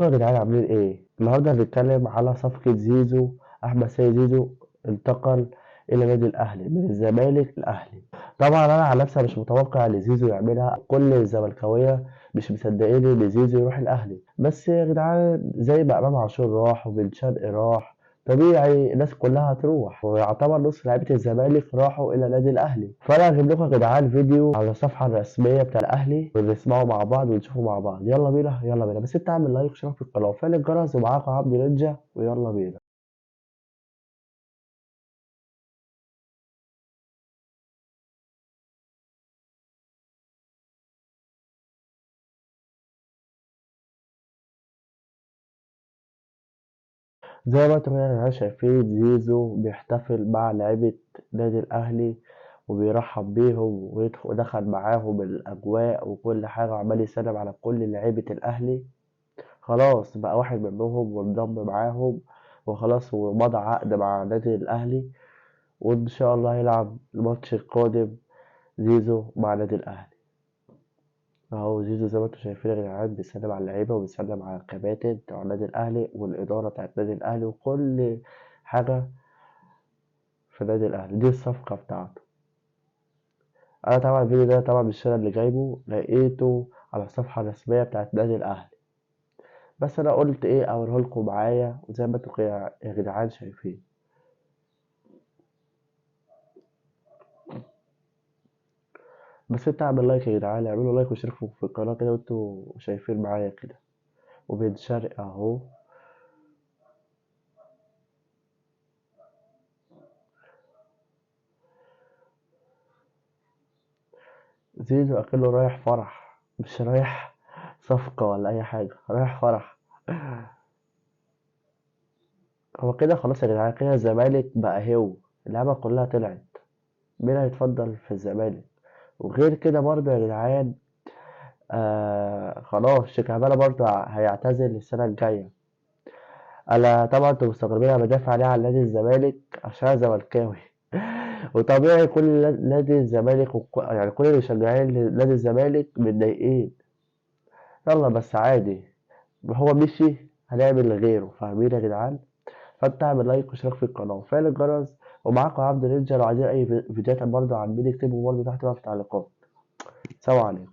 ازيكم يا جدعان عاملين ايه؟ النهارده هنتكلم على صفقة زيزو. أحمد سيد زيزو انتقل إلى نادي الأهلي من الزمالك للأهلي. طبعا أنا عن نفسي مش متوقع إن زيزو يعملها، كل الزملكاوية مش مصدقين إن زيزو يروح الأهلي، بس يا جدعان زي ما إمام عاشور راح وبن شرقي راح، طبيعي الناس كلها هتروح، ويعتبر نص لعيبة الزمالك راحوا إلى نادي الأهلي. فأنا هجيب لكم يا جدعان فيديو على الصفحة الرسمية بتاع الأهلي ونسمعه مع بعض ونشوفه مع بعض. يلا بينا يلا بينا، بس أنت اعمل لايك واشترك في القناة وفعل الجرس، ومعاكم عبد نينجا، ويلا بينا. زي ما انتم كده شايفين زيزو بيحتفل مع لعيبة نادي الأهلي وبيرحب بيهم ودخل معاهم الأجواء وكل حاجة، وعمال يسلم على كل لعيبة الأهلي. خلاص بقى واحد منهم وانضم معاهم، وخلاص ومضى عقد مع نادي الأهلي، وإن شاء الله هيلعب الماتش القادم زيزو مع نادي الأهلي. أهو زيزو زي ما انتم شايفين يا جدعان بيسلم على اللعيبة وبيسلم على الكباتن بتوع النادي الأهلي والإدارة بتاعت النادي الأهلي وكل حاجة في النادي الأهلي. دي الصفقة بتاعته. أنا طبعا الفيديو ده طبعا مش أنا اللي جايبه، لقيته على الصفحة الرسمية بتاعت النادي الأهلي، بس أنا قلت إيه أوريهولكوا معايا وزي ما انتوا كده يا جدعان شايفين. بس انت اعمل لايك يا جدعان، اعملوا لايك واشتركوا في القناة كده وانتوا شايفين معايا كده. وبن شرقي أهو. زيزو أكنه رايح فرح، مش رايح صفقة ولا أي حاجة، رايح فرح. هو كده خلاص يا جدعان، كده الزمالك بقى هو اللعبة كلها طلعت مين هيتفضل في الزمالك. وغير كده برضه يا جدعان خلاص شيكابالا برضه هيعتزل السنة الجاية. أنا طبعا انتوا مستغربين أنا بدافع عليه على نادي الزمالك عشان أنا زملكاوي. وطبيعي كل نادي الزمالك يعني كل اللي شغالين نادي الزمالك متضايقين. يلا بس عادي، هو مشي هنعمل غيره، فاهمين يا جدعان؟ فانت اعمل لايك واشترك في القناة وفعل الجرس، ومعاكم عبد نينجا. لو عايزين اي فيديوهات برضه عن مين اكتبوا برضه تحت بقى في التعليقات. سلام عليكم.